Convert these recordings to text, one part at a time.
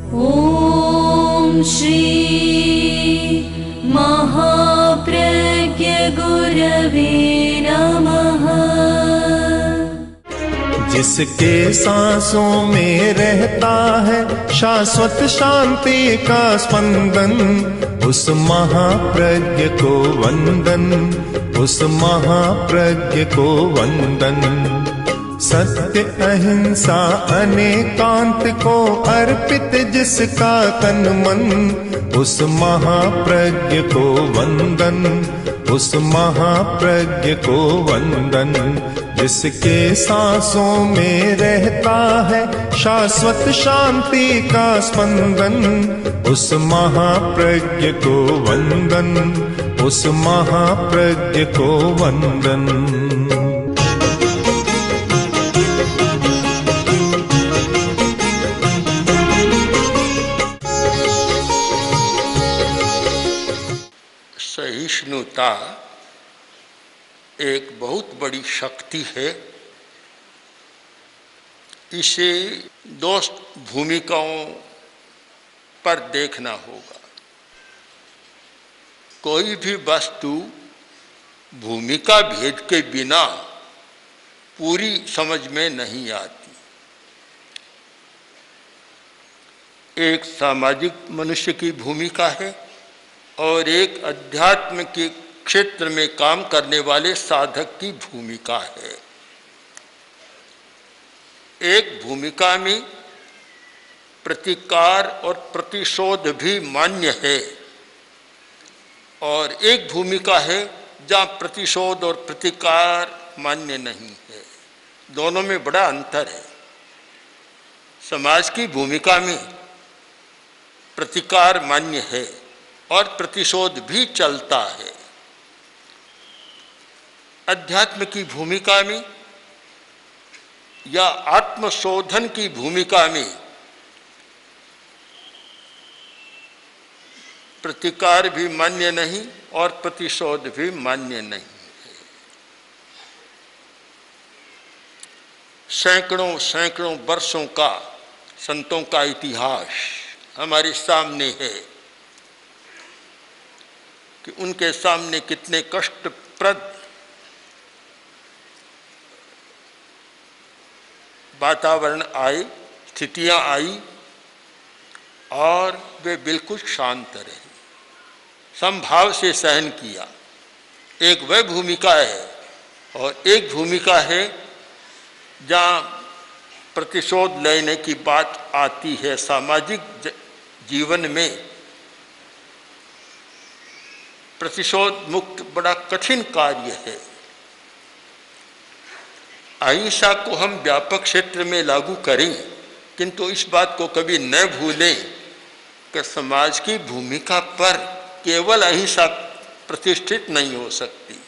ॐ श्री महाप्रज्ञ गुरवे नमः। जिसके सांसों में रहता है शाश्वत शांति का स्पंदन, उस महाप्रज्ञ को वंदन, उस महाप्रज्ञ को वंदन। सत्य अहिंसा अनेकांत को अर्पित जिसका तन मन, उस महाप्रज्ञ को वंदन, उस महाप्रज्ञ को वंदन। जिसके सांसों में रहता है शाश्वत शांति का स्पंदन, उस महाप्रज्ञ को वंदन, उस महाप्रज्ञ को वंदन। सहिष्णुता एक बहुत बड़ी शक्ति है। इसे दो भूमिकाओं पर देखना होगा। कोई भी वस्तु भूमिका भेद के बिना पूरी समझ में नहीं आती। एक सामाजिक मनुष्य की भूमिका है और एक अध्यात्म के क्षेत्र में काम करने वाले साधक की भूमिका है। एक भूमिका में प्रतिकार और प्रतिशोध भी मान्य है और एक भूमिका है जहाँ प्रतिशोध और प्रतिकार मान्य नहीं है। दोनों में बड़ा अंतर है। समाज की भूमिका में प्रतिकार मान्य है और प्रतिशोध भी चलता है। अध्यात्म की भूमिका में या आत्मशोधन की भूमिका में प्रतिकार भी मान्य नहीं और प्रतिशोध भी मान्य नहीं है। सैकड़ों सैकड़ों वर्षों का संतों का इतिहास हमारे सामने है कि उनके सामने कितने कष्टप्रद वातावरण आए, स्थितियां आई और वे बिल्कुल शांत रहे, समभाव से सहन किया। एक वह भूमिका है और एक भूमिका है जहाँ प्रतिशोध लेने की बात आती है। सामाजिक जीवन में प्रतिशोध मुक्त बड़ा कठिन कार्य है। अहिंसा को हम व्यापक क्षेत्र में लागू करें, किंतु इस बात को कभी न भूलें कि समाज की भूमिका पर केवल अहिंसा प्रतिष्ठित नहीं हो सकती।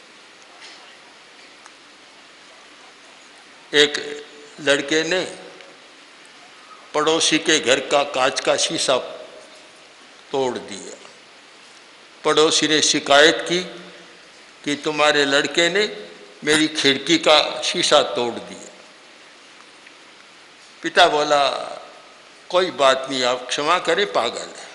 एक लड़के ने पड़ोसी के घर का कांच का शीशा तोड़ दिया। पड़ोसी ने शिकायत की कि तुम्हारे लड़के ने मेरी खिड़की का शीशा तोड़ दिया। पिता बोला, कोई बात नहीं, आप क्षमा करें, पागल है।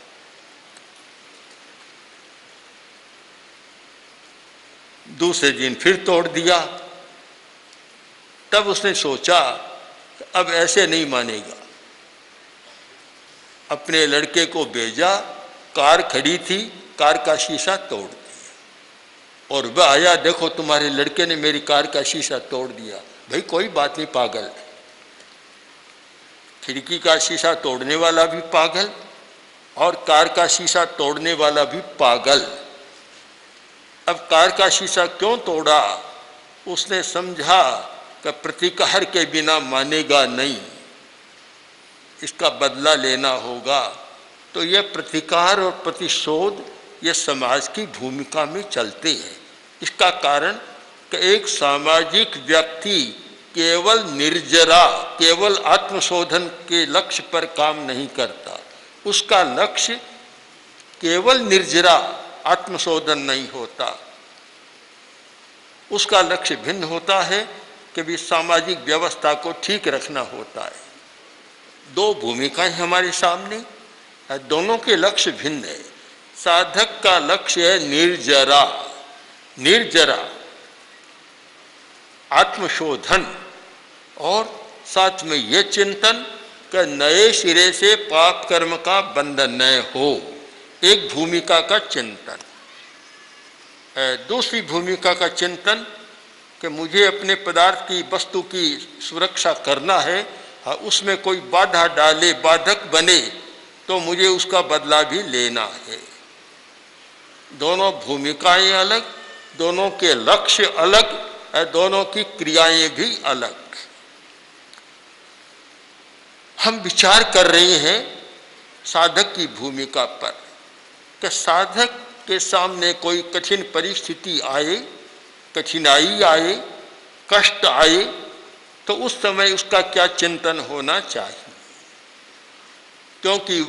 दूसरे दिन फिर तोड़ दिया। तब उसने सोचा अब ऐसे नहीं मानेगा। अपने लड़के को भेजा, कार खड़ी थी, कार का शीशा तोड़ दिया और वह आया, देखो तुम्हारे लड़के ने मेरी कार का शीशा तोड़ दिया। भाई कोई बात नहीं, पागल। खिड़की का शीशा तोड़ने वाला भी पागल और कार का शीशा तोड़ने वाला भी पागल। अब कार का शीशा क्यों तोड़ा? उसने समझा कि प्रतिकार के बिना मानेगा नहीं, इसका बदला लेना होगा। तो यह प्रतिकार और प्रतिशोध ये समाज की भूमिका में चलते हैं। इसका कारण कि एक सामाजिक व्यक्ति केवल निर्जरा, केवल आत्मशोधन के लक्ष्य पर काम नहीं करता। उसका लक्ष्य केवल निर्जरा आत्मशोधन नहीं होता, उसका लक्ष्य भिन्न होता है कि भी सामाजिक व्यवस्था को ठीक रखना होता है। दो भूमिकाएं हमारे सामने, दोनों के लक्ष्य भिन्न है। साधक का लक्ष्य है निर्जरा, निर्जरा आत्मशोधन, और साथ में यह चिंतन कि नए सिरे से पाप कर्म का बंधन न हो, एक भूमिका का चिंतन। दूसरी भूमिका का चिंतन कि मुझे अपने पदार्थ की, वस्तु की सुरक्षा करना है, उसमें कोई बाधा डाले, बाधक बने तो मुझे उसका बदला भी लेना है। दोनों भूमिकाएं अलग, दोनों के लक्ष्य अलग, दोनों की क्रियाएं भी अलग। हम विचार कर रहे हैं साधक की भूमिका पर कि साधक के सामने कोई कठिन परिस्थिति आए, कठिनाई आए, कष्ट आए, तो उस समय उसका क्या चिंतन होना चाहिए, क्योंकि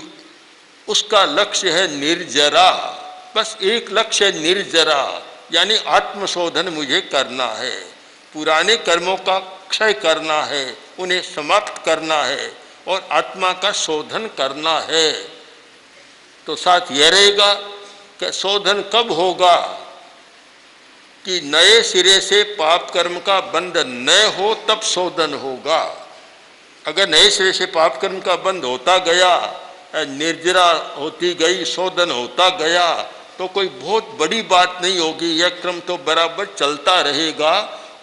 उसका लक्ष्य है निर्जरा, बस एक लक्ष्य है निर्जरा, यानी आत्मशोधन मुझे करना है, पुराने कर्मों का क्षय करना है, उन्हें समाप्त करना है और आत्मा का शोधन करना है। तो साथ यह रहेगा कि शोधन कब होगा कि नए सिरे से पाप कर्म का बंध न हो, तब शोधन होगा। अगर नए सिरे से पाप कर्म का बंध होता गया, निर्जरा होती गई, शोधन होता गया, तो कोई बहुत बड़ी बात नहीं होगी, यह क्रम तो बराबर चलता रहेगा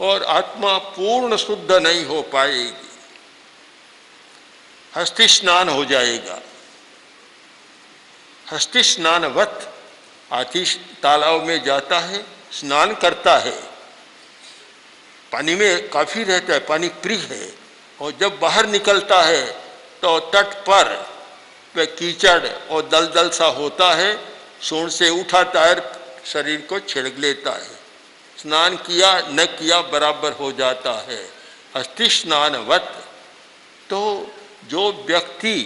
और आत्मा पूर्ण शुद्ध नहीं हो पाएगी, हस्ति स्नान हो जाएगा। हस्ति स्नानवत हाथी तालाब में जाता है, स्नान करता है, पानी में काफी रहता है, पानी प्रिय है, और जब बाहर निकलता है तो तट पर वह कीचड़ और दलदल सा होता है, सूंड से उठाता है, शरीर को छिड़क लेता है, स्नान किया न किया बराबर हो जाता है, हस्ति स्नानवत। तो जो व्यक्ति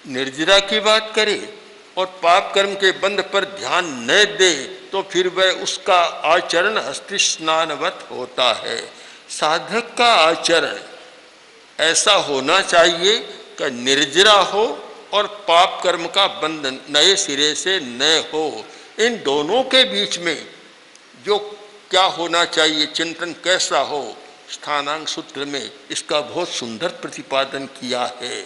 निर्जरा की बात करे और पाप कर्म के बंध पर ध्यान न दे, तो फिर वह उसका आचरण हस्ति स्नानवत होता है। साधक का आचरण ऐसा होना चाहिए कि निर्जरा हो और पाप कर्म का बंधन नए सिरे से न हो। इन दोनों के बीच में जो क्या होना चाहिए, चिंतन कैसा हो, स्थानांक सूत्र में इसका बहुत सुंदर प्रतिपादन किया है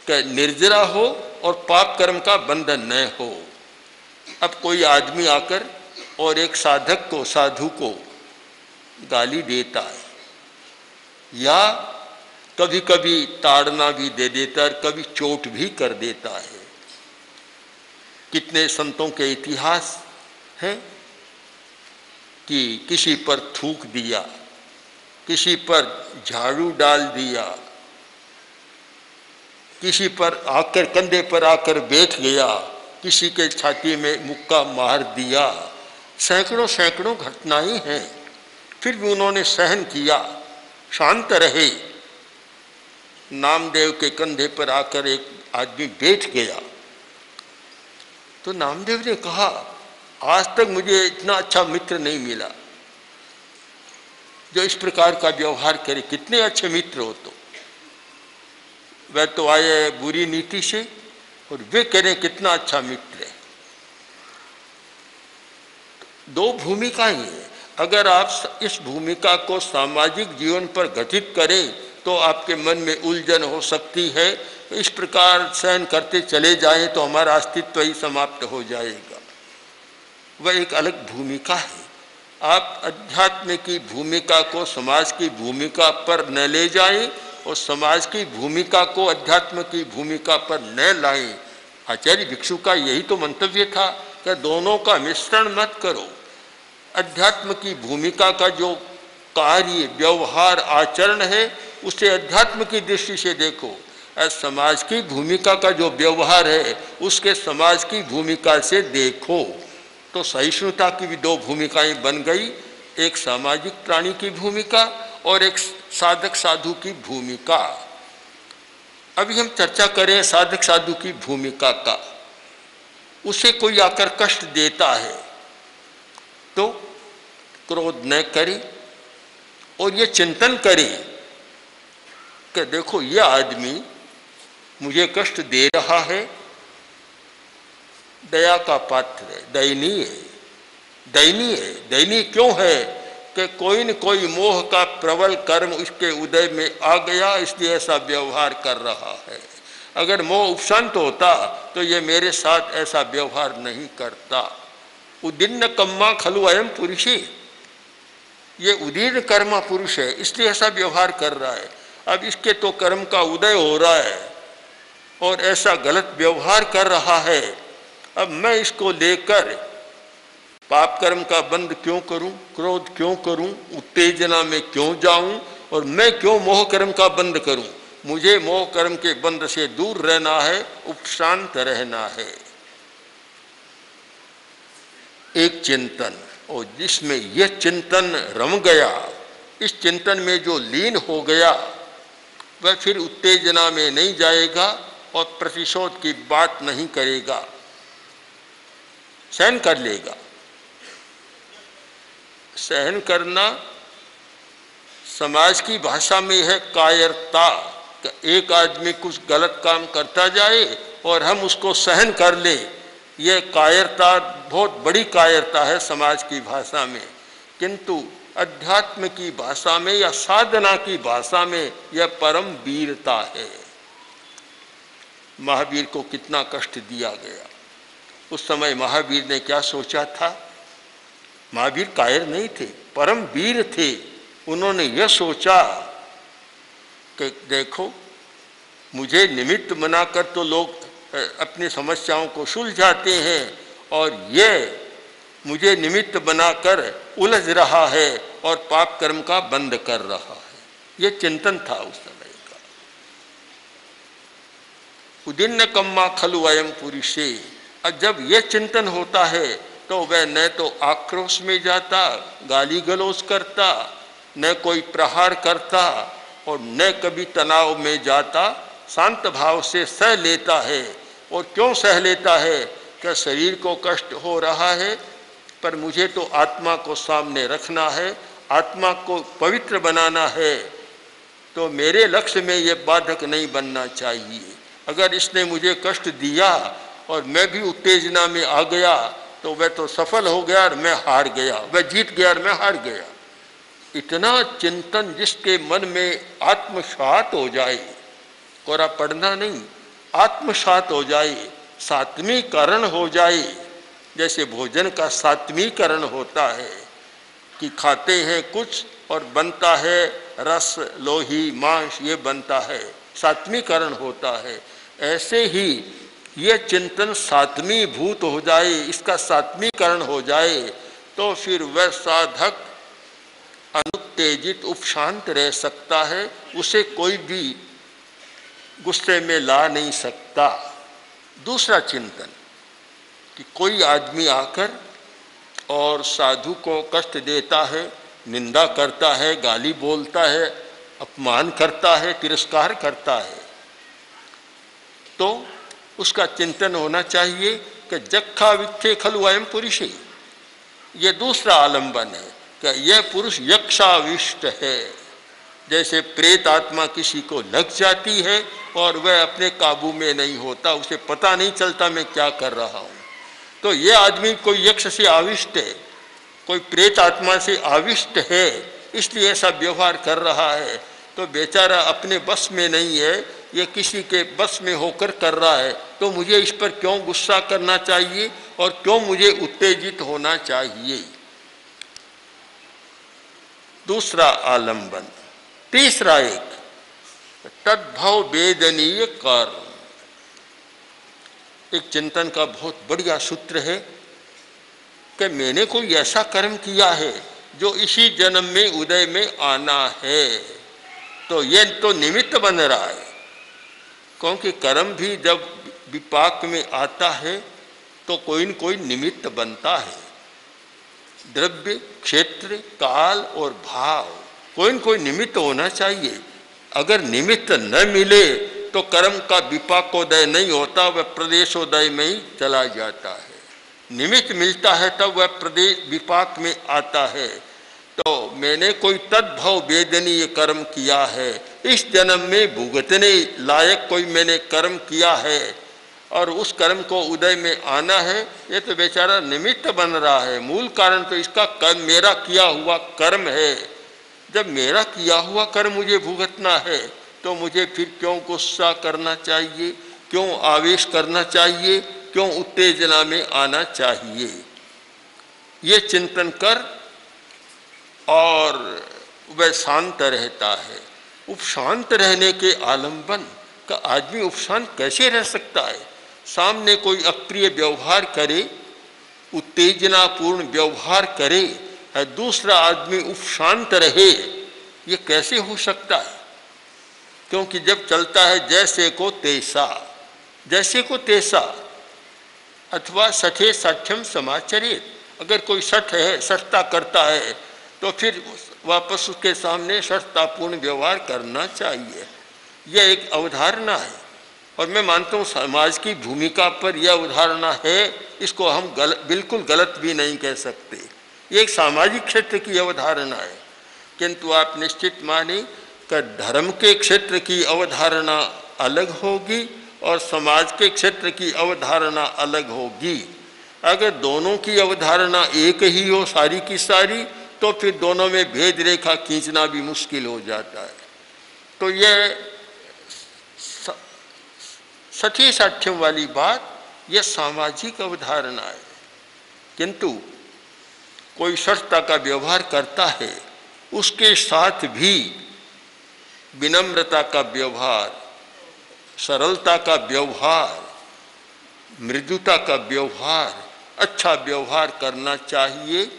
कि निर्जरा हो और पाप कर्म का बंधन न हो। अब कोई आदमी आकर और एक साधक को, साधु को गाली देता है, या कभी कभी ताड़ना भी दे देता है, कभी चोट भी कर देता है। कितने संतों के इतिहास हैं कि किसी पर थूक दिया, किसी पर झाड़ू डाल दिया, किसी पर आकर कंधे पर आकर बैठ गया, किसी के छाती में मुक्का मार दिया। सैकड़ों सैकड़ों घटनाएं हैं, फिर भी उन्होंने सहन किया, शांत रहे। नामदेव के कंधे पर आकर एक आदमी बैठ गया तो नामदेव ने कहा, आज तक मुझे इतना अच्छा मित्र नहीं मिला जो इस प्रकार का व्यवहार करे। कितने अच्छे मित्र हो, तो वह तो आए बुरी नीति से और वे करें कितना अच्छा मित्र है। दो भूमिकाएं हैं, अगर आप इस भूमिका को सामाजिक जीवन पर घटित करें तो आपके मन में उलझन हो सकती है। तो इस प्रकार सहन करते चले जाएं तो हमारा अस्तित्व ही समाप्त हो जाएगा। वह एक अलग भूमिका है। आप अध्यात्म की भूमिका को समाज की भूमिका पर न ले जाएं और समाज की भूमिका को अध्यात्म की भूमिका पर न लाएं। आचार्य भिक्षु का यही तो मंतव्य था कि दोनों का मिश्रण मत करो। अध्यात्म की भूमिका का जो कार्य, व्यवहार, आचरण है उसे अध्यात्म की दृष्टि से देखो, और समाज की भूमिका का जो व्यवहार है उसके समाज की भूमिका से देखो। तो सहिष्णुता की भी दो भूमिकाएं बन गई, एक सामाजिक प्राणी की भूमिका और एक साधक साधु की भूमिका। अभी हम चर्चा करें साधक साधु की भूमिका का। उसे कोई आकर कष्ट देता है तो क्रोध न करे और ये चिंतन करे कि देखो ये आदमी मुझे कष्ट दे रहा है, दया का पात्र है, दयनीय है। दयनीय है। दयनीय क्यों है कि कोई न कोई मोह का प्रबल कर्म उसके उदय में आ गया, इसलिए ऐसा व्यवहार कर रहा है। अगर मोह उपशांत होता तो ये मेरे साथ ऐसा व्यवहार नहीं करता। उदीर्ण कम्मा खलु अयम पुरुषी, ये उदीर्ण कर्मा पुरुष है, इसलिए ऐसा व्यवहार कर रहा है। अब इसके तो कर्म का उदय हो रहा है और ऐसा गलत व्यवहार कर रहा है। अब मैं इसको लेकर पाप कर्म का बंध क्यों करूं, क्रोध क्यों करूं, उत्तेजना में क्यों जाऊं और मैं क्यों मोह कर्म का बंध करूं। मुझे मोह कर्म के बंध से दूर रहना है, उपशांत रहना है। एक चिंतन, और जिसमें यह चिंतन रम गया, इस चिंतन में जो लीन हो गया, वह फिर उत्तेजना में नहीं जाएगा और प्रतिशोध की बात नहीं करेगा, सहन कर लेगा। सहन करना समाज की भाषा में है कायरता। एक आदमी कुछ गलत काम करता जाए और हम उसको सहन कर ले, यह कायरता बहुत बड़ी कायरता है समाज की भाषा में। किंतु अध्यात्म की भाषा में या साधना की भाषा में यह परम वीरता है। महावीर को कितना कष्ट दिया गया, उस समय महावीर ने क्या सोचा था। महावीर कायर नहीं थे, परम वीर थे। उन्होंने यह सोचा कि देखो, मुझे निमित्त बनाकर तो लोग अपनी समस्याओं को सुलझाते हैं और ये मुझे निमित्त बनाकर उलझ रहा है और पाप कर्म का बंद कर रहा है। ये चिंतन था उस समय का। उदीन्न कम्मा खलु अयम पुरुषे। और जब ये चिंतन होता है तो वह न तो आक्रोश में जाता, गाली गलौज करता, न कोई प्रहार करता और न कभी तनाव में जाता, शांत भाव से सह लेता है। और क्यों सह लेता है कि शरीर को कष्ट हो रहा है, पर मुझे तो आत्मा को सामने रखना है, आत्मा को पवित्र बनाना है, तो मेरे लक्ष्य में ये बाधक नहीं बनना चाहिए। अगर इसने मुझे कष्ट दिया और मैं भी उत्तेजना में आ गया तो वह तो सफल हो गया और मैं हार गया, वह जीत गया और मैं हार गया। इतना चिंतन जिसके मन में आत्मसात हो जाए, कोरा पढ़ना नहीं, आत्मसात हो जाए, सात्वीकरण हो जाए। जैसे भोजन का सात्वीकरण होता है कि खाते हैं कुछ और बनता है रस, लोही, मांस, ये बनता है, सात्वीकरण होता है। ऐसे ही ये चिंतन सात्वीभूत हो जाए, इसका सात्वीकरण हो जाए, तो फिर वह साधक अनुत्तेजित उपशांत रह सकता है। उसे कोई भी गुस्से में ला नहीं सकता। दूसरा चिंतन कि कोई आदमी आकर और साधु को कष्ट देता है, निंदा करता है, गाली बोलता है, अपमान करता है, तिरस्कार करता है, तो उसका चिंतन होना चाहिए कि जक्खा वित्थे खलु अयम पुरुषे। ये दूसरा आलंबन है कि यह पुरुष यक्षाविष्ट है। जैसे प्रेत आत्मा किसी को लग जाती है और वह अपने काबू में नहीं होता, उसे पता नहीं चलता मैं क्या कर रहा हूँ, तो ये आदमी कोई यक्ष से आविष्ट है, कोई प्रेत आत्मा से आविष्ट है, इसलिए ऐसा व्यवहार कर रहा है। तो बेचारा अपने बस में नहीं है, ये किसी के बस में होकर कर रहा है, तो मुझे इस पर क्यों गुस्सा करना चाहिए और क्यों मुझे उत्तेजित होना चाहिए। दूसरा आलंबन। तीसरा एक तद्भव वेदनीय कर्म। एक चिंतन का बहुत बढ़िया सूत्र है कि मैंने कोई ऐसा कर्म किया है जो इसी जन्म में उदय में आना है, तो ये तो निमित्त बन रहा है। क्योंकि कर्म भी जब विपाक में आता है तो कोई न कोई निमित्त बनता है। द्रव्य, क्षेत्र, काल और भाव, कोई न कोई निमित्त होना चाहिए। अगर निमित्त न मिले तो कर्म का विपाकोदय नहीं होता, वह प्रदेशोदय में ही चला जाता है। निमित्त मिलता है तब वह प्रदेश विपाक में आता है। तो मैंने कोई तद्भव वेदनीय कर्म किया है इस जन्म में भुगतने लायक कोई मैंने कर्म किया है और उस कर्म को उदय में आना है, ये तो बेचारा निमित्त बन रहा है। मूल कारण तो इसका कर्म, मेरा किया हुआ कर्म है। जब मेरा किया हुआ कर्म मुझे भुगतना है तो मुझे फिर क्यों गुस्सा करना चाहिए, क्यों आवेश करना चाहिए, क्यों उत्तेजना में आना चाहिए। ये चिंतन कर और वह शांत रहता है। उपशांत रहने के आलंबन का आदमी उपशांत कैसे रह सकता है? सामने कोई अप्रिय व्यवहार करे, उत्तेजनापूर्ण व्यवहार करे, दूसरा आदमी उपशांत रहे, ये कैसे हो सकता है? क्योंकि जब चलता है जैसे को तैसा, जैसे को तैसा, अथवा सठे साठ्यम समाचरित। अगर कोई सठ है, सठता करता है, तो फिर वापस उसके सामने सठतापूर्ण व्यवहार करना चाहिए। यह एक अवधारणा है और मैं मानता हूँ समाज की भूमिका पर यह अवधारणा है। इसको हम बिल्कुल गलत भी नहीं कह सकते। ये एक सामाजिक क्षेत्र की अवधारणा है, किंतु आप निश्चित माने कि धर्म के क्षेत्र की अवधारणा अलग होगी और समाज के क्षेत्र की अवधारणा अलग होगी। अगर दोनों की अवधारणा एक ही हो सारी की सारी, तो फिर दोनों में भेद रेखा खींचना भी मुश्किल हो जाता है। तो यह सठी साठ्यम वाली बात, यह सामाजिक अवधारणा है। किंतु कोई सठता का व्यवहार करता है, उसके साथ भी विनम्रता का व्यवहार, सरलता का व्यवहार, मृदुता का व्यवहार, अच्छा व्यवहार करना चाहिए।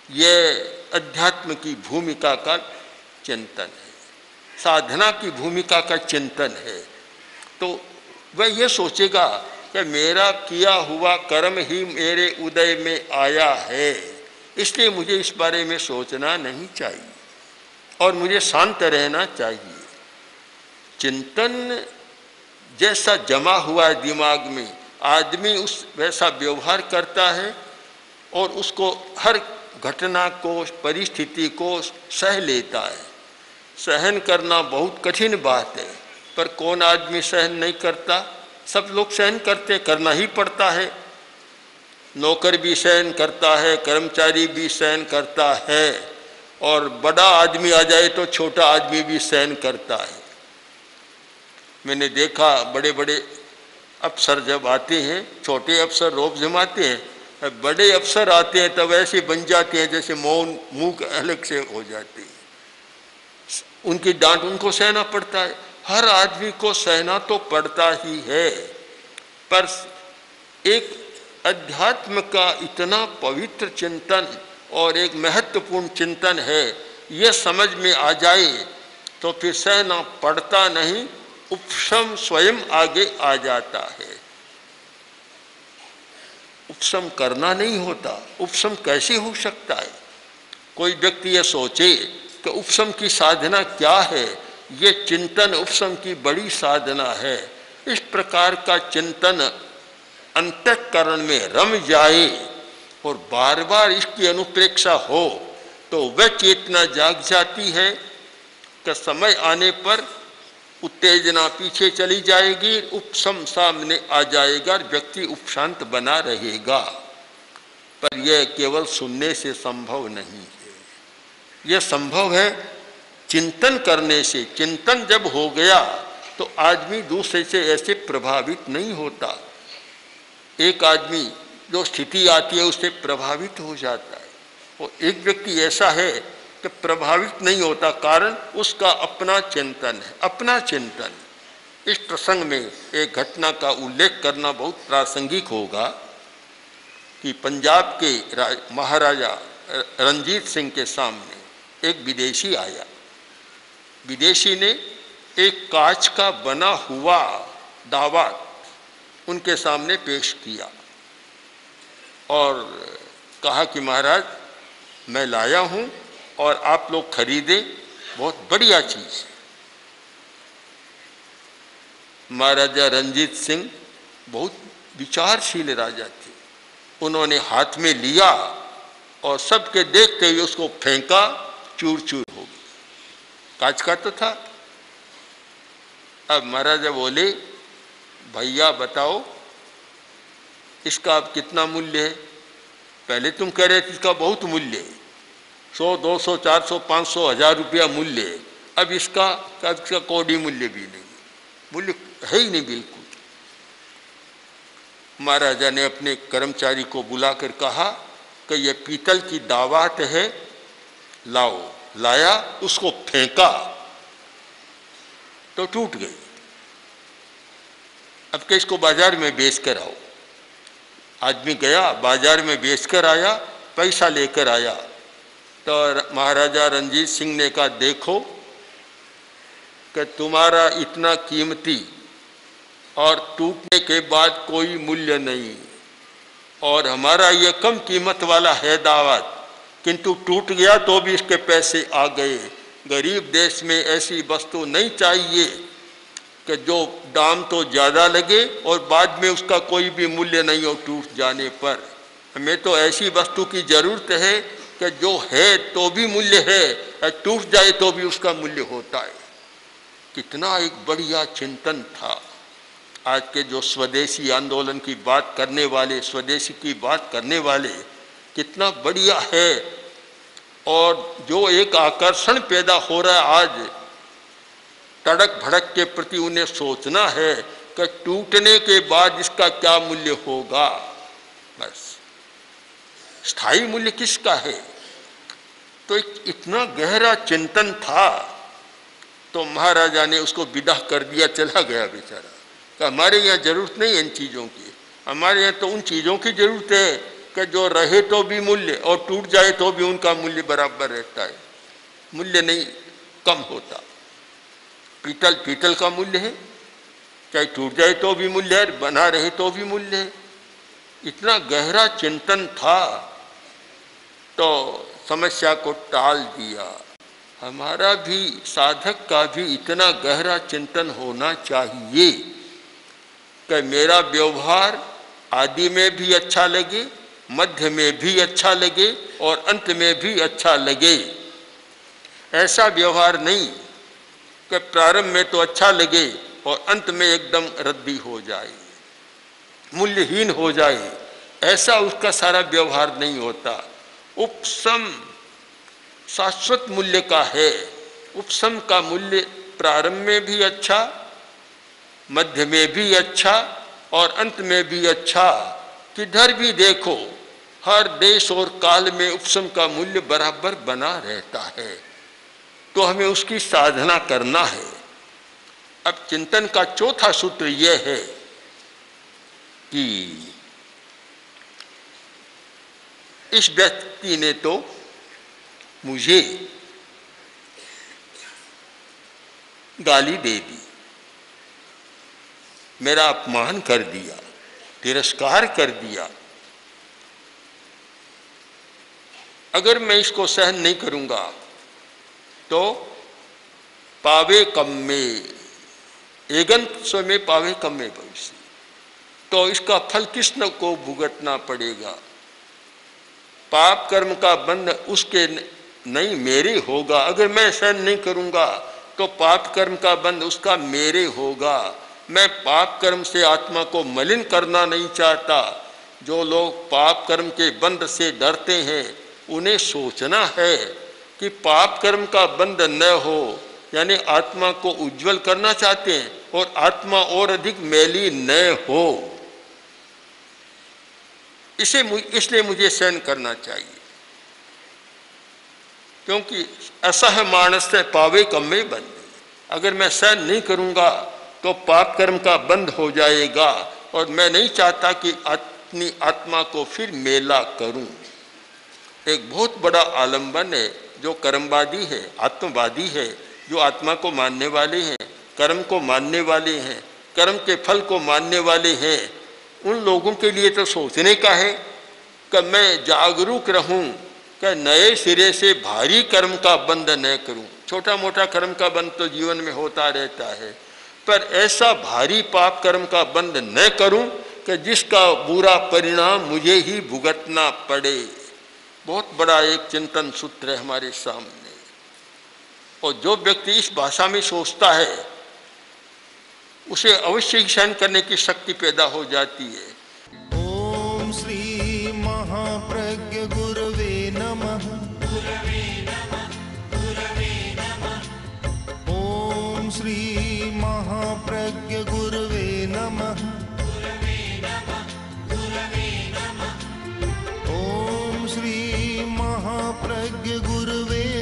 यह अध्यात्म की भूमिका का चिंतन है, साधना की भूमिका का चिंतन है। तो वह यह सोचेगा कि मेरा किया हुआ कर्म ही मेरे उदय में आया है, इसलिए मुझे इस बारे में सोचना नहीं चाहिए और मुझे शांत रहना चाहिए। चिंतन जैसा जमा हुआ है दिमाग में, आदमी उस वैसा व्यवहार करता है और उसको हर घटना को, परिस्थिति को सह लेता है। सहन करना बहुत कठिन बात है, पर कौन आदमी सहन नहीं करता? सब लोग सहन करते, करना ही पड़ता है। नौकर भी सहन करता है, कर्मचारी भी सहन करता है, और बड़ा आदमी आ जाए तो छोटा आदमी भी सहन करता है। मैंने देखा बड़े बड़े अफसर जब आते हैं, छोटे अफसर रोब जमाते हैं, बड़े अफसर आते हैं तब ऐसे बन जाते हैं जैसे मौन मुंह अलग से हो जाते हैं। उनकी डांट उनको सहना पड़ता है। हर आदमी को सहना तो पड़ता ही है, पर एक अध्यात्म का इतना पवित्र चिंतन और एक महत्वपूर्ण चिंतन है, यह समझ में आ जाए तो फिर सहना पड़ता नहीं, उपशम स्वयं आगे आ जाता है। उपशम करना नहीं होता। उपशम कैसे हो सकता है? कोई व्यक्ति यह सोचे कि उपशम की साधना क्या है, ये चिंतन उपशम की बड़ी साधना है। इस प्रकार का चिंतन अंतःकरण में रम जाए और बार बार इसकी अनुप्रेक्षा हो तो वह चेतना जाग जाती है कि समय आने पर उत्तेजना पीछे चली जाएगी, उपशम सामने आ जाएगा, व्यक्ति उपशांत बना रहेगा। पर यह केवल सुनने से संभव नहीं है, यह संभव है चिंतन करने से। चिंतन जब हो गया तो आदमी दूसरे से ऐसे प्रभावित नहीं होता। एक आदमी जो स्थिति आती है उससे प्रभावित हो जाता है, और एक व्यक्ति ऐसा है कि प्रभावित नहीं होता, कारण उसका अपना चिंतन है, अपना चिंतन। इस प्रसंग में एक घटना का उल्लेख करना बहुत प्रासंगिक होगा कि पंजाब के महाराजा रणजीत सिंह के सामने एक विदेशी आया। विदेशी ने एक कांच का बना हुआ दावत उनके सामने पेश किया और कहा कि महाराज मैं लाया हूँ और आप लोग खरीदें, बहुत बढ़िया चीज़। महाराजा रणजीत सिंह बहुत विचारशील राजा थे। उन्होंने हाथ में लिया और सबके देखते हुए उसको फेंका, चूर चूर हो गई। कांच का तो था। अब महाराजा बोले, भैया बताओ इसका अब कितना मूल्य है? पहले तुम कह रहे थे इसका बहुत मूल्य है, 100, 200, 400, 500, 1000 रुपया मूल्य है। अब इसका कौड़ी मूल्य भी नहीं, मूल्य है ही नहीं बिल्कुल। महाराजा ने अपने कर्मचारी को बुलाकर कहा कि यह पीतल की दावत है, लाओ। लाया, उसको फेंका तो टूट गई। अब के इसको बाजार में बेच कर आओ। आदमी गया, बाजार में बेच कर आया, पैसा लेकर आया। तो महाराजा रंजीत सिंह ने कहा, देखो कि तुम्हारा इतना कीमती और टूटने के बाद कोई मूल्य नहीं, और हमारा ये कम कीमत वाला है दावत, किंतु टूट गया तो भी इसके पैसे आ गए। गरीब देश में ऐसी वस्तु नहीं चाहिए कि जो दाम तो ज़्यादा लगे और बाद में उसका कोई भी मूल्य नहीं हो टूट जाने पर। हमें तो ऐसी वस्तु की ज़रूरत है कि जो है तो भी मूल्य है, और टूट जाए तो भी उसका मूल्य होता है। कितना एक बढ़िया चिंतन था। आज के जो स्वदेशी आंदोलन की बात करने वाले, स्वदेशी की बात करने वाले, कितना बढ़िया है। और जो एक आकर्षण पैदा हो रहा है आज तड़क भड़क के प्रति, उन्हें सोचना है कि टूटने के बाद इसका क्या मूल्य होगा। बस स्थायी मूल्य किसका है? तो इतना गहरा चिंतन था। तो महाराजा ने उसको विदा कर दिया, चला गया बेचारा। कि हमारे यहाँ जरूरत नहीं है इन चीज़ों की, हमारे यहाँ तो उन चीज़ों की जरूरत है कि जो रहे तो भी मूल्य और टूट जाए तो भी उनका मूल्य बराबर रहता है, मूल्य नहीं कम होता। पीतल पीतल का मूल्य है, चाहे टूट जाए तो भी मूल्य है, बना रहे तो भी मूल्य है। इतना गहरा चिंतन था तो समस्या को टाल दिया। हमारा भी, साधक का भी इतना गहरा चिंतन होना चाहिए कि मेरा व्यवहार आदि में भी अच्छा लगे, मध्य में भी अच्छा लगे और अंत में भी अच्छा लगे। ऐसा व्यवहार नहीं कि प्रारंभ में तो अच्छा लगे और अंत में एकदम रद्दी हो जाए, मूल्यहीन हो जाए। ऐसा उसका सारा व्यवहार नहीं होता। उपशम शाश्वत मूल्य का है। उपशम का मूल्य प्रारंभ में भी अच्छा, मध्य में भी अच्छा और अंत में भी अच्छा। किधर भी देखो, हर देश और काल में उपशम का मूल्य बराबर बना रहता है। तो हमें उसकी साधना करना है। अब चिंतन का चौथा सूत्र यह है कि इस व्यक्ति ने तो मुझे गाली दे दी, मेरा अपमान कर दिया, तिरस्कार कर दिया। अगर मैं इसको सहन नहीं करूंगा तो पावे कम में एगन स्वयं पावे कम में भविष्य, तो इसका फल किसने को भुगतना पड़ेगा। पाप कर्म का बंध उसके नहीं मेरे होगा। अगर मैं सहन नहीं करूंगा तो पाप कर्म का बंध उसका मेरे होगा। मैं पाप कर्म से आत्मा को मलिन करना नहीं चाहता। जो लोग पाप कर्म के बंध से डरते हैं उन्हें सोचना है कि पाप कर्म का बंध न हो, यानी आत्मा को उज्जवल करना चाहते हैं और आत्मा और अधिक मैली न हो। इसलिए मुझे सहन करना चाहिए, क्योंकि असह मानस से पावे कम में बंध। अगर मैं सहन नहीं करूंगा तो पाप कर्म का बंध हो जाएगा और मैं नहीं चाहता कि अपनी आत्मा को फिर मेला करूं। एक बहुत बड़ा आलंबन है जो कर्मवादी है, आत्मवादी है, जो आत्मा को मानने वाले हैं, कर्म को मानने वाले हैं, कर्म के फल को मानने वाले हैं। उन लोगों के लिए तो सोचने का है कि मैं जागरूक रहूं कि नए सिरे से भारी कर्म का बंध न करूं। छोटा मोटा कर्म का बंध तो जीवन में होता रहता है, पर ऐसा भारी पाप कर्म का बंध न करूं कि जिसका बुरा परिणाम मुझे ही भुगतना पड़े। बहुत बड़ा एक चिंतन सूत्र है हमारे सामने। और जो व्यक्ति इस भाषा में सोचता है उसे अवश्य ही सहन करने की शक्ति पैदा हो जाती है। ओम श्री महाप्रज्ञ गुरवे नमः। ओम श्री महाप्रज्ञ गुरवे नमः। ओम श्री महाप्रज्ञ गुरवे